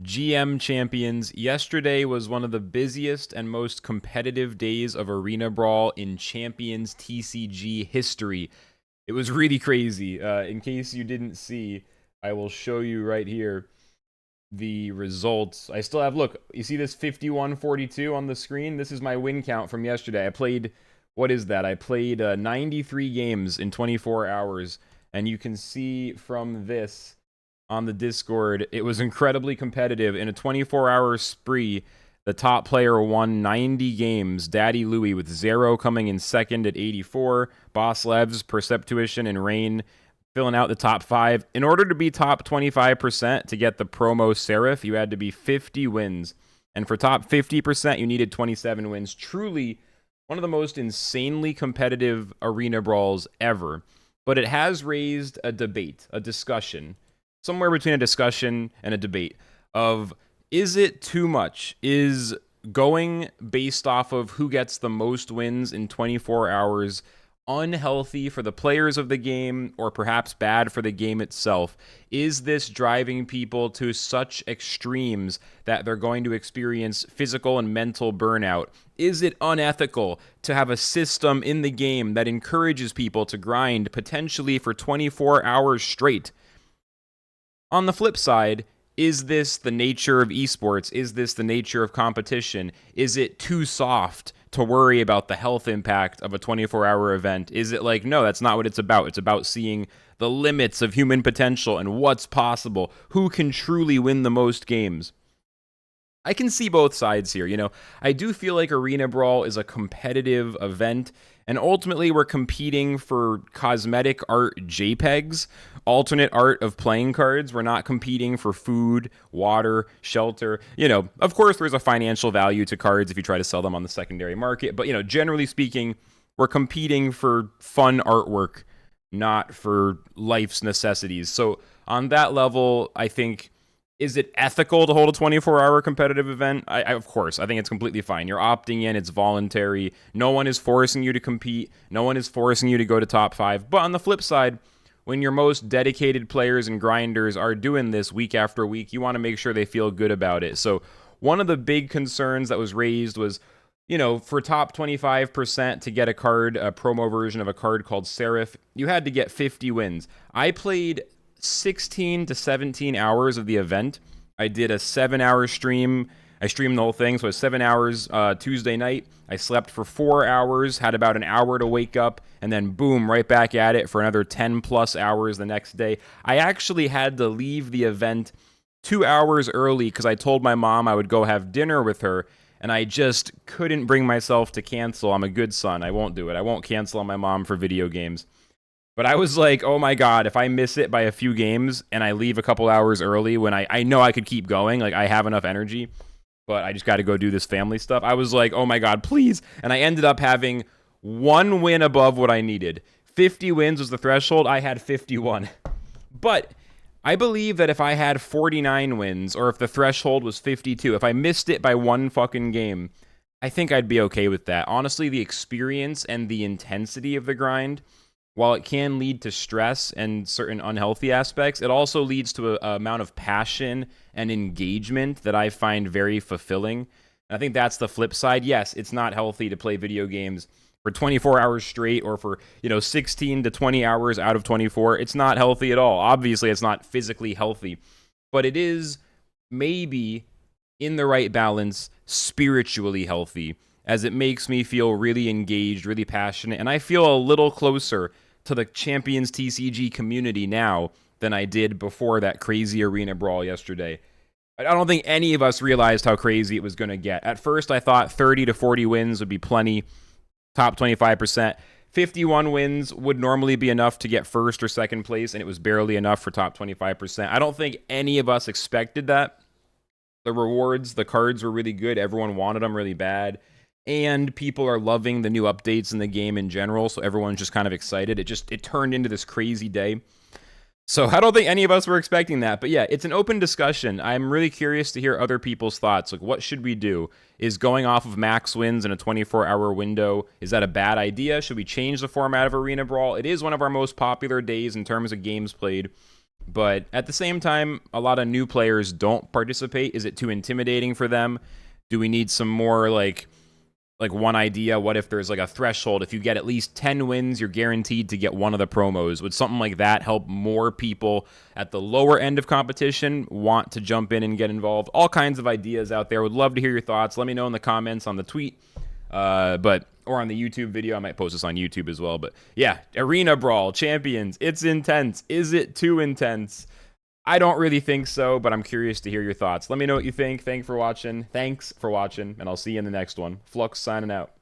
GM Champions, yesterday was one of the busiest and most competitive days of Arena Brawl in Champions TCG history. It was really crazy. In case you didn't see, I will show you right here the results. I still have, look, you see this 51-42 on the screen? This is my win count from yesterday. I played, what is that? I played 93 games in 24 hours, and you can see from this on the Discord, it was incredibly competitive. In a 24-hour spree, the top player won 90 games. Daddy Louie with 0 coming in second at 84. Boss Levs, Perceptuition, and Rain filling out the top 5. In order to be top 25% to get the promo Seraph, you had to be 50 wins. And for top 50%, you needed 27 wins. Truly one of the most insanely competitive Arena Brawls ever. But it has raised a debate, a discussion, somewhere between a discussion and a debate of, is it too much? Is going based off of who gets the most wins in 24 hours unhealthy for the players of the game, or perhaps bad for the game itself? Is this driving people to such extremes that they're going to experience physical and mental burnout? Is it unethical to have a system in the game that encourages people to grind potentially for 24 hours straight? On the flip side, is this the nature of esports? Is this the nature of competition? Is it too soft to worry about the health impact of a 24-hour event? Is it like, no, that's not what it's about. It's about seeing the limits of human potential and what's possible. Who can truly win the most games? I can see both sides here. You know, I do feel like Arena Brawl is a competitive event, and ultimately we're competing for cosmetic art JPEGs, alternate art of playing cards. We're not competing for food, water, shelter. You know, of course there's a financial value to cards if you try to sell them on the secondary market, but, you know, generally speaking, we're competing for fun artwork, not for life's necessities. So on that level, I think, is it ethical to hold a 24-hour competitive event? Of course, I think it's completely fine. You're opting in. It's voluntary. No one is forcing you to compete. No one is forcing you to go to top 5. But on the flip side, when your most dedicated players and grinders are doing this week after week, you want to make sure they feel good about it. So one of the big concerns that was raised was, you know, for top 25% to get a card, a promo version of a card called Seraph, you had to get 50 wins. I played 16 to 17 hours of the event. I did a 7-hour stream. I streamed the whole thing, so it was 7 hours Tuesday night. I slept for 4 hours, had about an hour to wake up, and then boom, right back at it for another 10 plus hours the next day. I actually had to leave the event 2 hours early because I told my mom I would go have dinner with her, and I just couldn't bring myself to cancel. I'm a good son. I won't do it. I won't cancel on my mom for video games. But I was like, oh my God, if I miss it by a few games and I leave a couple hours early when I know I could keep going, like I have enough energy, but I just got to go do this family stuff. I was like, oh my God, please. And I ended up having 1 win above what I needed. 50 wins was the threshold. I had 51. But I believe that if I had 49 wins, or if the threshold was 52, if I missed it by 1 fucking game, I think I'd be okay with that. Honestly, the experience and the intensity of the grind, while it can lead to stress and certain unhealthy aspects, it also leads to an amount of passion and engagement that I find very fulfilling. And I think that's the flip side. Yes, it's not healthy to play video games for 24 hours straight, or for, 16 to 20 hours out of 24. It's not healthy at all. Obviously, it's not physically healthy, but it is maybe in the right balance, spiritually healthy, as it makes me feel really engaged, really passionate, and I feel a little closer to the Champions TCG community now than I did before that crazy Arena Brawl yesterday. I don't think any of us realized how crazy it was going to get. At first, I thought 30 to 40 wins would be plenty, top 25%. 51 wins would normally be enough to get first or second place, and it was barely enough for top 25%. I don't think any of us expected that. The rewards, the cards were really good. Everyone wanted them really bad. And people are loving the new updates in the game in general, so everyone's just kind of excited. It turned into this crazy day. So I don't think any of us were expecting that. But yeah, it's an open discussion. I'm really curious to hear other people's thoughts. Like, what should we do? Is going off of max wins in a 24-hour window, is that a bad idea? Should we change the format of Arena Brawl? It is one of our most popular days in terms of games played. But at the same time, a lot of new players don't participate. Is it too intimidating for them? Do we need some more like one idea? What if there's like a threshold? If you get at least 10 wins, you're guaranteed to get one of the promos. Would something like that help more people at the lower end of competition want to jump in and get involved? All kinds of ideas out there. Would love to hear your thoughts. Let me know in the comments on the tweet. Or on the YouTube video. I might post this on YouTube as well. But yeah, Arena Brawl, Champions. It's intense. Is it too intense? I don't really think so, but I'm curious to hear your thoughts. Let me know what you think. Thanks for watching, and I'll see you in the next one. Flux signing out.